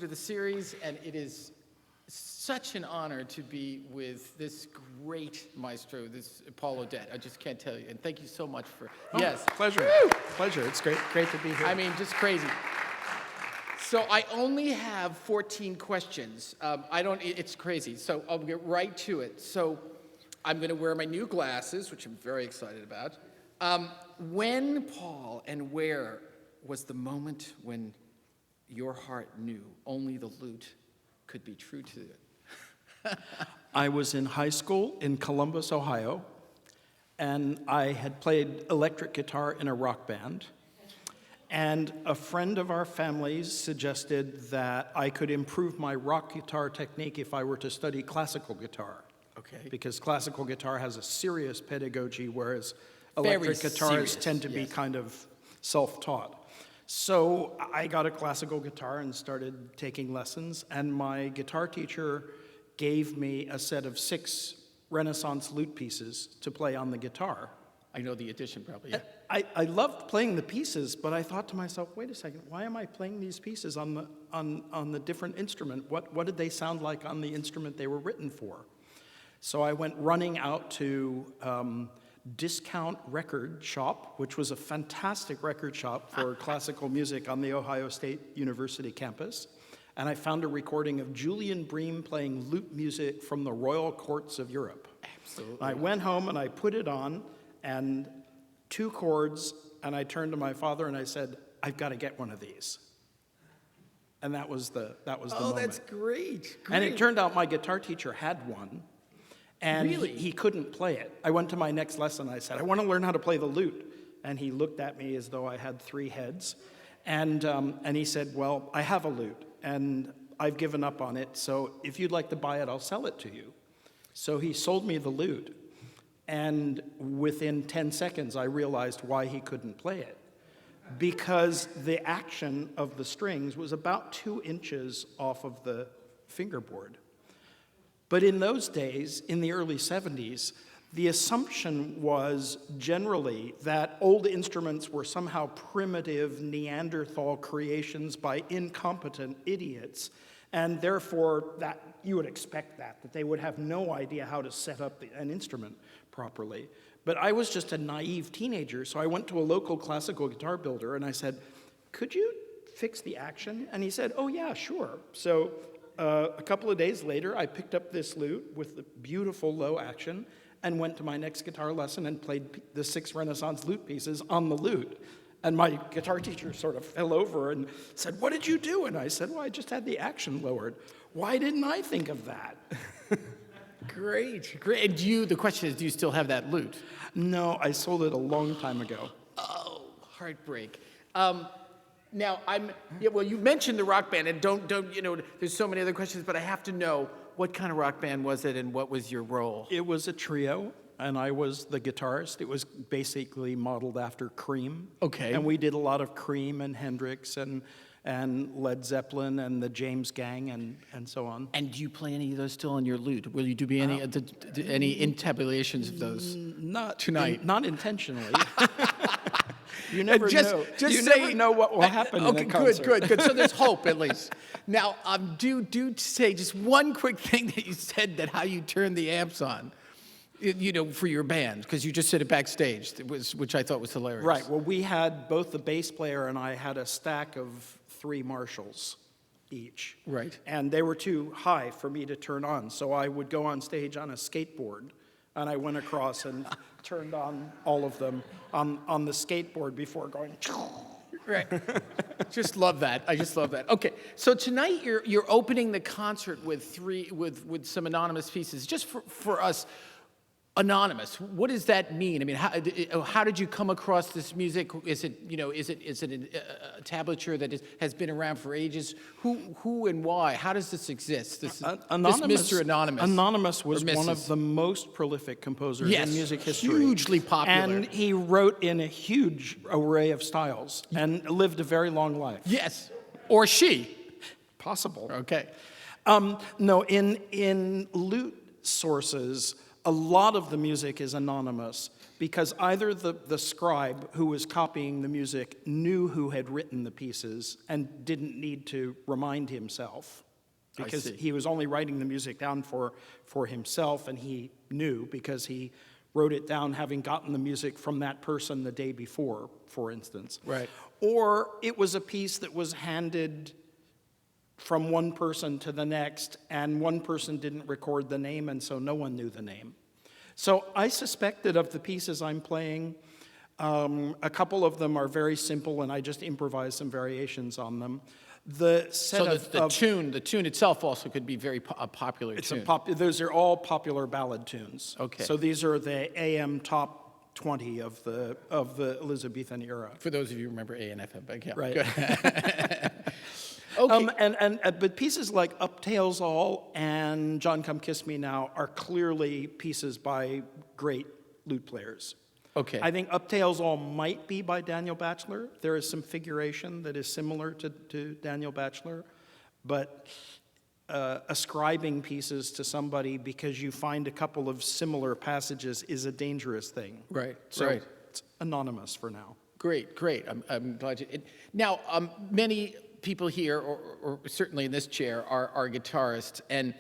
To the series, and it is such an honor to be with this great maestro, this Paul Odette. I just can't tell you. And thank you so much for yes, pleasure, Woo! pleasure. It's great to be here. I mean, just crazy. So I only have 14 questions. It's crazy. So I'll get right to it. So I'm going to wear my new glasses, which I'm very excited about. When, Paul, and where was the moment when your heart knew only the lute could be true to it? I was in high school in Columbus, Ohio, and I had played electric guitar in a rock band. And a friend of our family's suggested that I could improve my rock guitar technique if I were to study classical guitar. Okay. Because classical guitar has a serious pedagogy, whereas electric guitars tend to be kind of self-taught. So I got a classical guitar and started taking lessons, and my guitar teacher gave me a set of 6 Renaissance lute pieces to play on the guitar. I know the addition probably. Yeah. I loved playing the pieces, but I thought to myself, wait a second, why am I playing these pieces on the different instrument? What did they sound like on the instrument they were written for? So I went running out to Discount Record Shop, which was a fantastic record shop for classical music on the Ohio State University campus. And I found a recording of Julian Bream playing lute music from the royal courts of Europe. Absolutely. I went home and I put it on, and 2 chords, and I turned to my father and I said, I've got to get one of these. And that was the moment. Oh, that's great. And it turned out my guitar teacher had one. And really? he couldn't play it. I went to my next lesson. I said, I want to learn how to play the lute. And he looked at me as though I had 3 heads. And he said, well, I have a lute, and I've given up on it. So if you'd like to buy it, I'll sell it to you. So he sold me the lute. And within 10 seconds, I realized why he couldn't play it. Because the action of the strings was about 2 inches off of the fingerboard. But in those days, in the early 70s, the assumption was generally that old instruments were somehow primitive Neanderthal creations by incompetent idiots, and therefore that you would expect that they would have no idea how to set up an instrument properly. But I was just a naive teenager, so I went to a local classical guitar builder and I said, could you fix the action? And he said, oh yeah, sure. So a couple of days later, I picked up this lute with the beautiful low action and went to my next guitar lesson and played the 6 Renaissance lute pieces on the lute. And my guitar teacher sort of fell over and said, what did you do? And I said, well, I just had the action lowered. Why didn't I think of that? Great. And the question is, do you still have that lute? No, I sold it a long time ago. Oh, heartbreak. Now, you mentioned the rock band, and don't, there's so many other questions, but I have to know, what kind of rock band was it, and what was your role? It was a trio, and I was the guitarist. It was basically modeled after Cream. Okay. And we did a lot of Cream and Hendrix and Led Zeppelin and the James Gang and so on. And do you play any of those still on your lute? Will you do any intabulations of those tonight? Not intentionally. You never know. Just never know what will happen in a concert. Good. So there's hope at least. Now, do say just one quick thing that you said, that how you turned the amps on, for your band, because you just said it backstage, which I thought was hilarious. Right. Well, we had both the bass player and I had a stack of 3 Marshalls each. Right. And they were too high for me to turn on, so I would go on stage on a skateboard, and I went across and turned on all of them on the skateboard before going. Right. Just love that. I just love that. Okay. So tonight you're opening the concert with some anonymous pieces. Just for us, anonymous. What does that mean? I mean, how did you come across this music? Is it a tablature that has been around for ages? Who and why? How does this exist? This Mr. Anonymous. Anonymous was one of the most prolific composers in music history. Hugely popular. And he wrote in a huge array of styles and lived a very long life. Yes. Or she. Possible. Okay. No, in lute sources, a lot of the music is anonymous because either the scribe who was copying the music knew who had written the pieces and didn't need to remind himself because he was only writing the music down for himself, and he knew because he wrote it down having gotten the music from that person the day before, for instance. Right. Or it was a piece that was handed from one person to the next, and one person didn't record the name, and so no one knew the name. So I suspect that of the pieces I'm playing, a couple of them are very simple, and I just improvise some variations on them. The set the tune itself also could be very a popular tune. Those are all popular ballad tunes. Okay. So these are the AM top 20 of the Elizabethan era. For those of you who remember A and FM, but yeah. Right. Okay. But pieces like Up Tails All and John Come Kiss Me Now are clearly pieces by great lute players. Okay. I think Up Tails All might be by Daniel Batchelor. There is some figuration that is similar to Daniel Batchelor, but ascribing pieces to somebody because you find a couple of similar passages is a dangerous thing. Right. So right. it's anonymous for now. Great. I'm glad you. Now, many people here, or certainly in this chair, are guitarists, and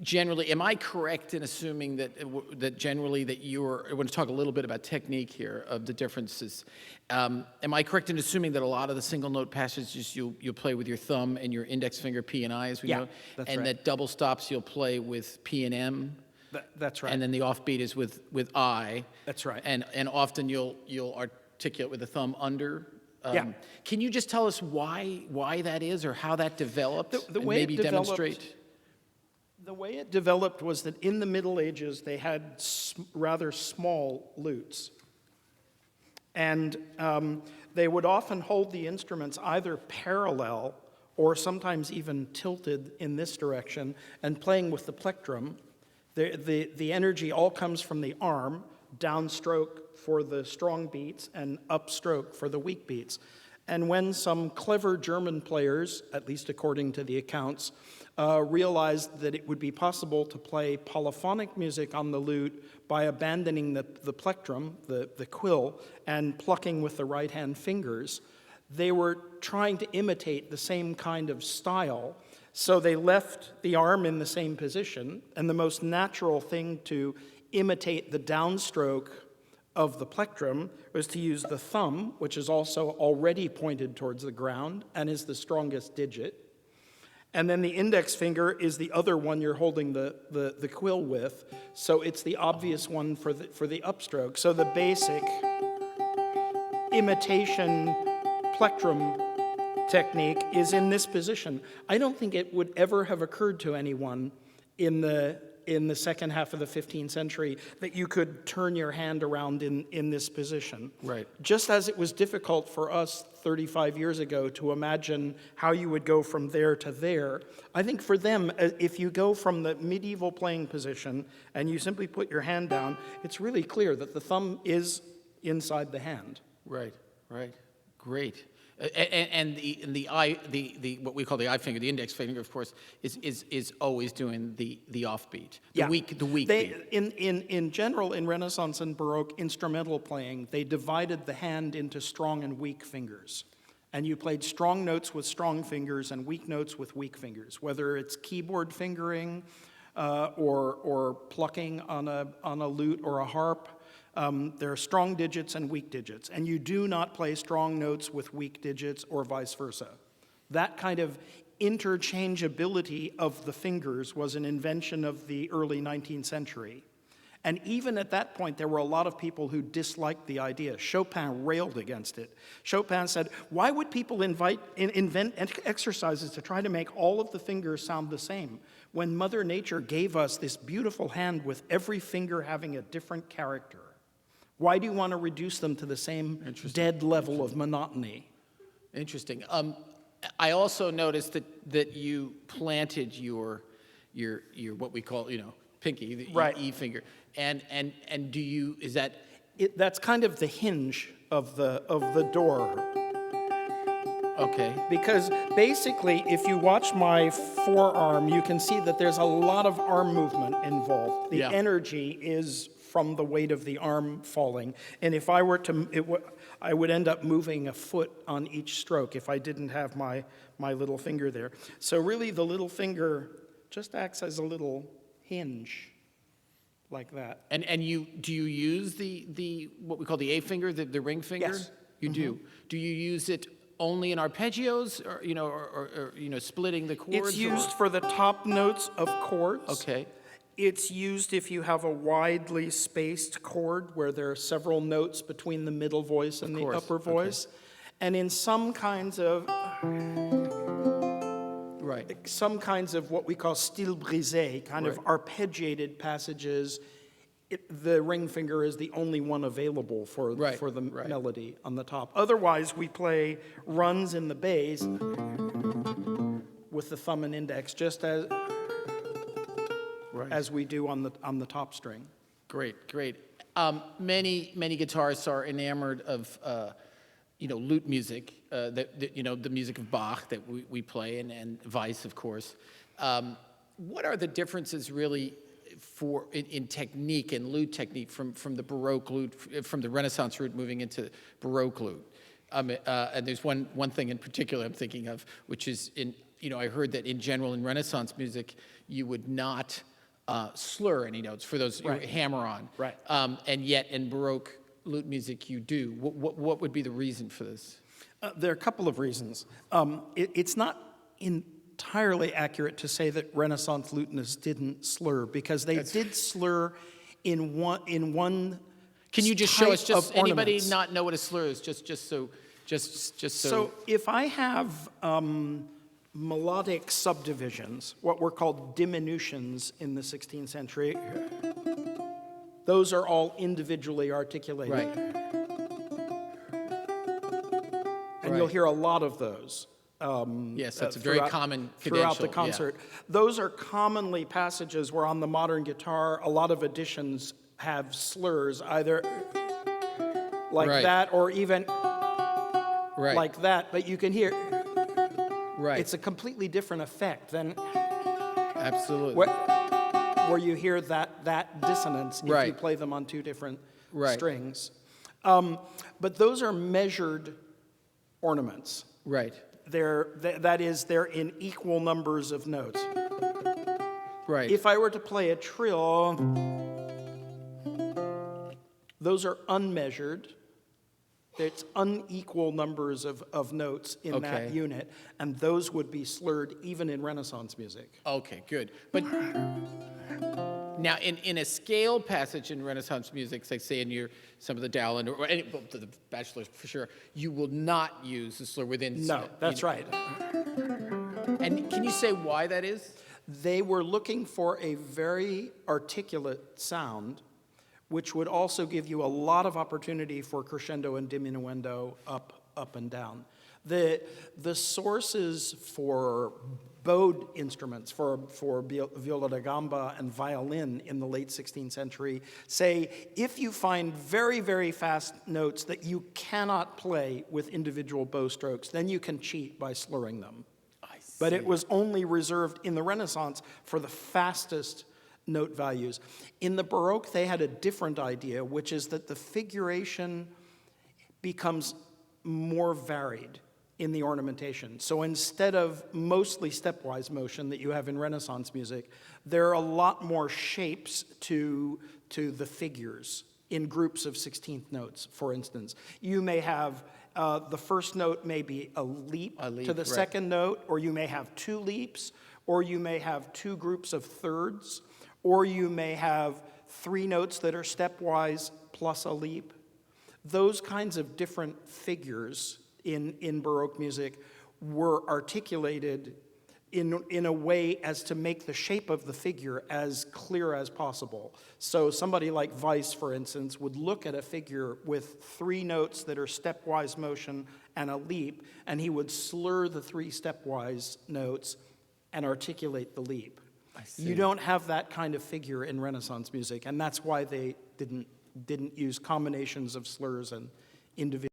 generally, am I correct in assuming that generally that you're? I want to talk a little bit about technique here of the differences. Am I correct in assuming that a lot of the single note passages you'll play with your thumb and your index finger P and I, as we know, that's and right. that double stops you'll play with P and M. That's right. And then the offbeat is with I. That's right. And often you'll articulate with the thumb under. Yeah. Can you just tell us why that is, or how that developed? The and way maybe it developed, demonstrate. The way it developed was that in the Middle Ages they had rather small lutes, and they would often hold the instruments either parallel or sometimes even tilted in this direction, and playing with the plectrum. The energy all comes from the arm, downstroke for the strong beats and upstroke for the weak beats. And when some clever German players, at least according to the accounts, realized that it would be possible to play polyphonic music on the lute by abandoning the plectrum, the quill, and plucking with the right-hand fingers, they were trying to imitate the same kind of style. So they left the arm in the same position, and the most natural thing to imitate the downstroke of the plectrum was to use the thumb, which is also already pointed towards the ground and is the strongest digit. And then the index finger is the other one you're holding the quill with, so it's the obvious one for the upstroke. So the basic imitation plectrum technique is in this position. I don't think it would ever have occurred to anyone in the second half of the 15th century that you could turn your hand around in this position. Right. Just as it was difficult for us 35 years ago to imagine how you would go from there to there, I think for them, if you go from the medieval playing position and you simply put your hand down, it's really clear that the thumb is inside the hand. Right. Great. And the what we call the I finger, the index finger, of course, is always doing the offbeat, the weak beat. In general, in Renaissance and Baroque instrumental playing, they divided the hand into strong and weak fingers, and you played strong notes with strong fingers and weak notes with weak fingers, whether it's keyboard fingering or plucking on a lute or a harp. There are strong digits and weak digits, and you do not play strong notes with weak digits or vice versa. That kind of interchangeability of the fingers was an invention of the early 19th century. And even at that point, there were a lot of people who disliked the idea. Chopin railed against it. Chopin said, why would people invent exercises to try to make all of the fingers sound the same when Mother Nature gave us this beautiful hand with every finger having a different character? Why do you want to reduce them to the same dead level of monotony? Interesting. I also noticed that you planted your what we call pinky, the right. E finger, and do you is that? That's kind of the hinge of the door. Okay. Because basically, if you watch my forearm, you can see that there's a lot of arm movement involved. The Yeah. energy is from the weight of the arm falling. And if I were to, I would end up moving a foot on each stroke if I didn't have my little finger there. So really, the little finger just acts as a little hinge, like that. And do you use the what we call the A finger, the ring finger? Yes. You do. Do you use it only in arpeggios, or splitting the chords? It's used for the top notes of chords. Okay. It's used if you have a widely spaced chord where there are several notes between the middle voice and the upper voice. And in some kinds of what we call style brisé, kind of arpeggiated passages, the ring finger is the only one available for the melody on the top. Otherwise, we play runs in the bass with the thumb and index, just as we do on the top string. Great. Many guitarists are enamored of lute music, the music of Bach that we play, and Weiss, of course. What are the differences really in technique and lute technique from the Baroque lute, from the Renaissance lute moving into Baroque lute? And there's one thing in particular I'm thinking of, which is I heard that in general in Renaissance music you would not slur any notes for those hammer on, and yet in Baroque lute music you do. What would be the reason for this? There are a couple of reasons. It's not entirely accurate to say that Renaissance lutenists didn't slur, because they did slur in one. Can you just show us? Just anybody not know what a slur is? Just so. So if I have melodic subdivisions, what were called diminutions in the 16th century, those are all individually articulated. Right. And you'll hear a lot of those. Yes, that's a very common throughout the concert. Yeah. Those are commonly passages where on the modern guitar, a lot of editions have slurs, either like that or even like that. But you can hear, it's a completely different effect than absolutely where you hear that dissonance if you play them on two different strings. But those are measured ornaments. Right. That is, they're in equal numbers of notes. Right. If I were to play a trill, those are unmeasured. It's unequal numbers of notes in that unit, and those would be slurred even in Renaissance music. Okay, good. But now, in a scale passage in Renaissance music, say in some of the Dowland or any, the Bachelors for sure, you will not use the slur within. No, that's right. And can you say why that is? They were looking for a very articulate sound, which would also give you a lot of opportunity for crescendo and diminuendo up and down. The sources for bowed instruments, for viola da gamba and violin in the late 16th century, say if you find very, very fast notes that you cannot play with individual bow strokes, then you can cheat by slurring them. I see. But it was only reserved in the Renaissance for the fastest note values. In the Baroque, they had a different idea, which is that the figuration becomes more varied in the ornamentation. So instead of mostly stepwise motion that you have in Renaissance music, there are a lot more shapes to the figures in groups of 16th notes, for instance. You may have the first note may be a leap to the second note, or you may have two leaps, or you may have two groups of thirds, or you may have three notes that are stepwise plus a leap. Those kinds of different figures in Baroque music were articulated in a way as to make the shape of the figure as clear as possible. So somebody like Weiss, for instance, would look at a figure with three notes that are stepwise motion and a leap, and he would slur the three stepwise notes and articulate the leap. You don't have that kind of figure in Renaissance music, and that's why they didn't use combinations of slurs and individual